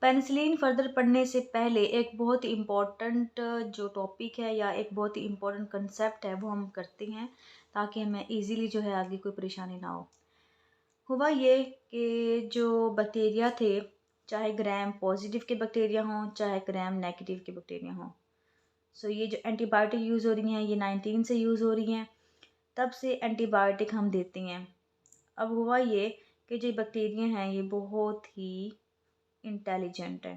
Penicillin further पढ़ने से पहले एक बहुत ही इम्पोर्टेंट जो टॉपिक है या एक बहुत ही इम्पोर्टेंट कंसेप्ट है वो हम करते हैं, ताकि हमें इजीली जो है आगे कोई परेशानी ना हो। हुआ ये कि जो बैक्टीरिया थे, चाहे ग्राम पॉजिटिव के बैक्टीरिया हों चाहे ग्राम नेगेटिव के बैक्टीरिया हों, सो ये जो एंटीबायोटिक यूज़ हो रही हैं ये 19 से यूज़ हो रही हैं, तब से एंटीबायोटिक हम देते हैं। अब हुआ ये कि जो बैक्टीरिया हैं ये बहुत ही इंटेलिजेंट है।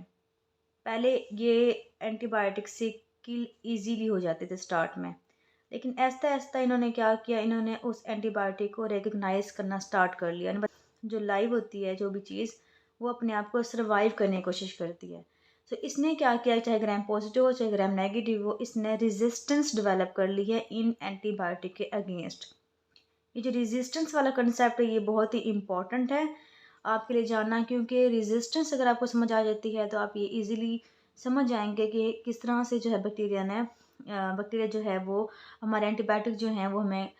पहले ये एंटीबायोटिक से किल इजीली हो जाते थे स्टार्ट में, लेकिन ऐसा ऐसा इन्होंने क्या किया, इन्होंने उस एंटीबायोटिक को रिकग्नाइज करना स्टार्ट कर लिया। जो लाइव होती है जो भी चीज़, वो अपने आप को सर्वाइव करने की कोशिश करती है। तो इसने क्या किया, चाहे ग्राम पॉजिटिव हो चाहे ग्राम नेगेटिव हो, इसने रेजिस्टेंस डेवलप कर ली है इन एंटीबायोटिक के अगेंस्ट। ये जो रेजिस्टेंस वाला कंसेप्ट है ये बहुत ही इम्पॉर्टेंट है आपके लिए जानना, क्योंकि रेजिस्टेंस अगर आपको समझ आ जाती है तो आप ये इजीली समझ जाएंगे कि किस तरह से जो है बैक्टीरिया जो है वो हमारे एंटीबायोटिक जो हैं वो हमें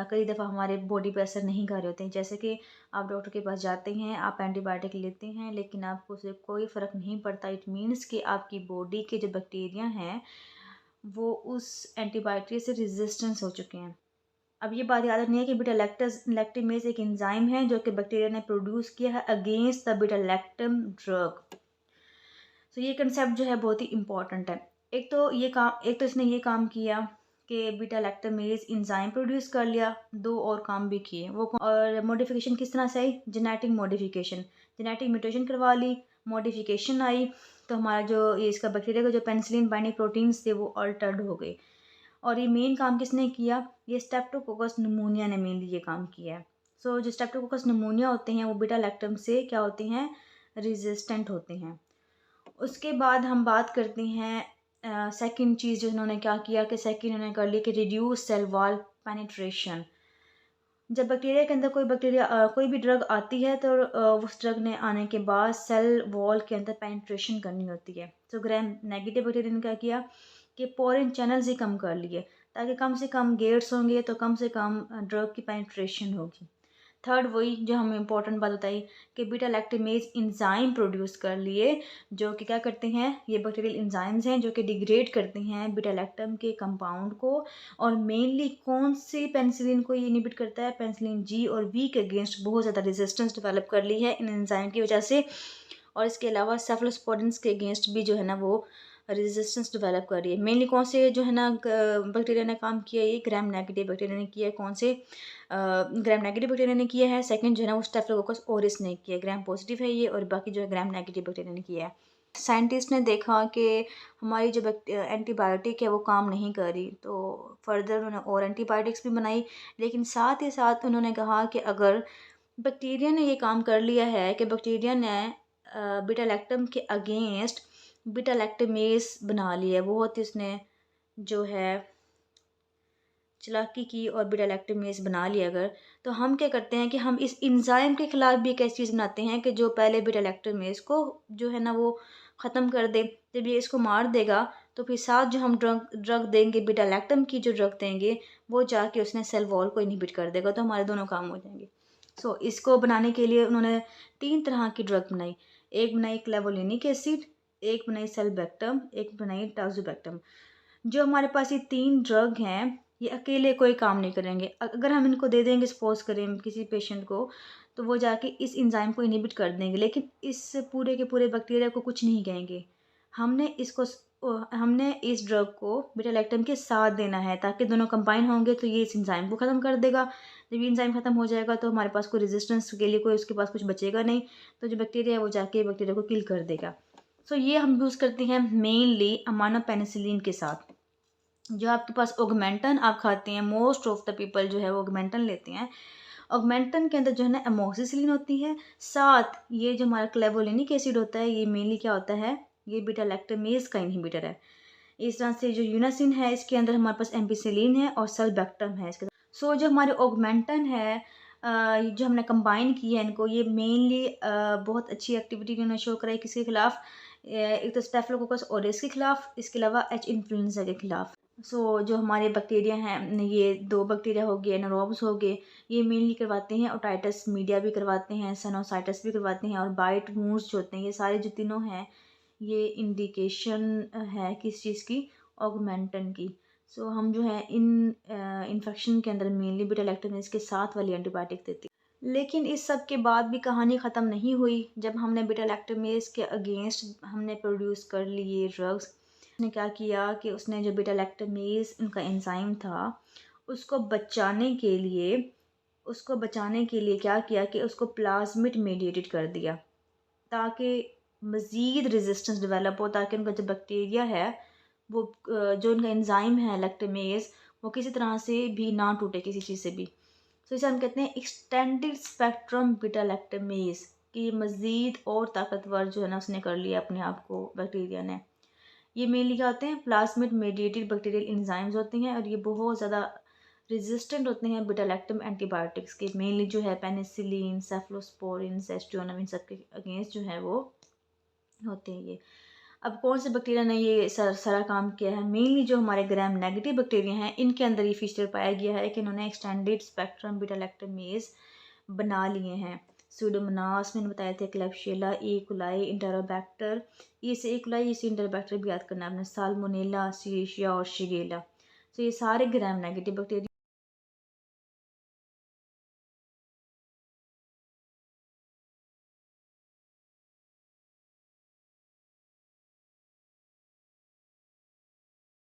कई दफ़ा हमारे बॉडी पे असर नहीं कर रहे होते हैं। जैसे कि आप डॉक्टर के पास जाते हैं, आप एंटीबायोटिक लेते हैं, लेकिन आपको उससे कोई फ़र्क नहीं पड़ता। इट मीन्स कि आपकी बॉडी के जो बैक्टीरिया हैं वो उस एंटीबायोटिक से रेजिस्टेंस हो चुके हैं। अब ये बात याद रखनी है कि बीटा लैक्टेमेज एक एंजाइम है जो कि बैक्टीरिया ने प्रोड्यूस किया है against the beta lactam drug. तो ये कंसेप्ट जो है बहुत ही इंपॉर्टेंट है। एक तो इसने ये काम किया कि बीटा लैक्टमेज एंजाइम प्रोड्यूस कर लिया, दो और काम भी किए। और मॉडिफिकेशन किस तरह से आई, जेनेटिक मॉडिफिकेशन, जेनेटिक म्यूटेशन करवा ली, मॉडिफिकेशन आई, तो हमारा जो ये इसका बैक्टीरिया का जो पेनिसिलिन बाइंडिंग प्रोटीन्स थे वो अल्टर्ड हो गए। और ये मेन काम किसने किया, ये स्ट्रेप्टोकोकस निमोनिया ने मेनली ये काम किया है। सो जो स्ट्रेप्टोकोकस निमोनिया होते हैं वो बीटा लैक्टम से क्या होते हैं, रेजिस्टेंट होते हैं। उसके बाद हम बात करते हैं सेकंड चीज़ जो इन्होंने क्या किया कि सेकंड इन्होंने कर लिया कि रिड्यूस सेल वॉल पेनिट्रेशन। जब बैक्टीरिया के अंदर कोई भी ड्रग आती है तो उस ड्रग ने आने के बाद सेल वॉल के अंदर पेनिट्रेशन करनी होती है। तो ग्राम नेगेटिव बैक्टीरिया ने क्या किया कि पोरिन चैनल्स ही कम कर लिए, ताकि कम से कम गेट्स होंगे तो कम से कम ड्रग की पेनिट्रेशन होगी। थर्ड वही जो हमें इम्पोर्टेंट बात बताई कि बीटा लैक्टेमेज इंजाइम प्रोड्यूस कर लिए, जो कि क्या करते हैं, ये बैक्टीरियल इंजाइम्स हैं जो कि डिग्रेड करते हैं बीटा लैक्टम के कंपाउंड को। और मेनली कौन सी पेनिसिलिन को ये इनिबिट करता है, पेनिसिलिन जी और वी के अगेंस्ट बहुत ज़्यादा रेजिस्टेंस डेवलप कर ली है इन एंजाइम की वजह से। और इसके अलावा सेफलोस्पोरेंस के अगेंस्ट भी जो है ना वो रेजिस्टेंस डेवलप कर रही है। मेनली कौन से जो है ना बैक्टीरिया ने काम किया, ये ग्राम नेगेटिव बैक्टीरिया ने किया है। कौन से ग्राम नेगेटिव बैक्टीरिया ने किया है, सेकंड जो है ना वो स्टेफिलोकोकस ओरिस ने किया है। ग्राम पॉजिटिव है ये, और बाकी जो है ग्राम नेगेटिव बैक्टीरिया ने किया है। साइंटिस्ट ने देखा कि हमारी जो एंटीबायोटिक है वो काम नहीं कर रही, तो फर्दर उन्होंने और एंटीबायोटिक्स भी बनाई, लेकिन साथ ही साथ उन्होंने कहा कि अगर बैक्टीरिया ने ये काम कर लिया है कि बैक्टीरिया ने बीटा लैक्टम के अगेंस्ट बीटा लैक्टमेज बना लिया है, बहुत ही उसने जो है चालाकी की और बीटा लैक्टमेज बना लिया अगर, तो हम क्या करते हैं कि हम इस एंजाइम के खिलाफ भी एक ऐसी चीज़ बनाते हैं कि जो पहले बीटा लैक्टमेज को जो है ना वो ख़त्म कर दे। जब ये इसको मार देगा तो फिर साथ जो हम ड्रग देंगे, बीटा लैक्टम की जो ड्रग देंगे, वो जाके उसने सेल वॉल को इनहिबिट कर देगा, तो हमारे दोनों काम हो जाएंगे। सो इसको बनाने के लिए उन्होंने 3 तरह की ड्रग बनाई। एक बनाई क्लेवोलिनिक एसिड, एक बनाई सेल्बेक्टम, एक बनाई टाजुबेक्टम। जो हमारे पास ये 3 ड्रग हैं ये अकेले कोई काम नहीं करेंगे। अगर हम इनको दे देंगे सपोज़ करें किसी पेशेंट को, तो वो जाके इस एंजाइम को इनहिबिट कर देंगे, लेकिन इस पूरे के पूरे बैक्टीरिया को कुछ नहीं कहेंगे। हमने इस ड्रग को बीटा लैक्टम के साथ देना है, ताकि दोनों कंबाइन होंगे तो ये इस एंजाइम को ख़त्म कर देगा। जब ये एंजाइम ख़त्म हो जाएगा तो हमारे पास कोई रेजिस्टेंस के लिए कोई उसके पास कुछ बचेगा नहीं, तो जो बैक्टीरिया है वो जाके बैक्टीरिया को किल कर देगा। सो ये हम यूज़ करते हैं मेनली अमानो पेनिसिलिन के साथ। जो आपके पास ऑगमेंटन आप खाते हैं, मोस्ट ऑफ द पीपल जो है वो ऑगमेंटन लेते हैं। ऑगमेंटन के अंदर जो है ना एमोक्सिसिलिन होती है, साथ ये जो हमारा क्लेवोलिनिक एसिड होता है ये मेनली क्या होता है, ये बीटा लैक्टमेज का इनहिबिटर है। इस तरह से जो यूनासिन है इसके अंदर हमारे पास एम्पिसिलिन है और सेल्बेक्टम है इसके। सो जो हमारे ऑगमेंटन है जो हमने कंबाइन किया है इनको, ये मेनली बहुत अच्छी एक्टिविटी इन्होंने शो कराई किसके खिलाफ, एक तो स्टेफिलोकोकस ऑरिस के खिलाफ, इसके अलावा एच इन्फ्लुएंजा के खिलाफ। जो हमारे बैक्टीरिया हैं, ये 2 बैक्टीरिया हो गए, एनारोब्स हो गए, ये मेनली करवाते हैं ओटाइटिस मीडिया भी करवाते हैं, सिनोसाइटिस भी करवाते हैं, और बाइट वुंड्स जो होते हैं, ये सारे जो तीनों हैं ये इंडिकेशन है किस चीज़ की, ऑगमेंटन की। सो हम जो है इन इन्फेक्शन के अंदर मेनली बीटा लैक्टमेज के साथ वाली एंटीबायोटिक देती हैं। लेकिन इस सब के बाद भी कहानी ख़त्म नहीं हुई। जब हमने बीटा लैक्टमेज के अगेंस्ट हमने प्रोड्यूस कर लिए ड्रग्स, उसने क्या किया कि उसने जो बीटा लैक्टमेज उनका एंजाइम था उसको बचाने के लिए क्या किया कि उसको प्लाज्मिड मेडिएटेड कर दिया, ताकि मज़ीद रेजिस्टेंस डेवलप हो, ताकि उनका जो बैक्टीरिया है वो जो उनका एंजाइम है लैक्टमेज वो किसी तरह से भी ना टूटे किसी चीज़ से भी। तो इसे हम कहते हैं एक्सटेंडेड स्पेक्ट्रम बीटा लैक्टमेज, कि मज़ीद और ताकतवर जो है ना उसने कर लिया अपने आप को बैक्टीरिया ने। ये मेनली क्या होते हैं, प्लाज्मिड मेडिएटेड बैक्टीरियल एंजाइम्स होते हैं और ये बहुत ज़्यादा रेजिस्टेंट होते हैं बीटा लैक्टम एंटीबायोटिक्स के। मेनली जो है पेनिसिलिन, सेफलोस्पोरिन, एस्ट्रोनम, इन सब के अगेंस्ट जो है वो होते हैं ये। अब कौन से बैक्टीरिया ने ये सारा काम किया है, मेनली जो हमारे ग्राम नेगेटिव बैक्टीरिया हैं इनके अंदर ये फीचर पाया गया है कि इन्होंने एक्सटेंडेड स्पेक्ट्रम बीटा लैक्टमेज बना लिए हैं। सूडोमोनास मैंने बताया था, क्लेब्सियला, ई कोलाई, इंटेरोबैक्टर, ये से ई कोलाई, इसे इंटेरोबैक्टर भी याद करना है आपने, साल्मोनेला, सीरिशिया और शिगेला। तो ये सारे ग्राम नेगेटिव बैक्टीरिया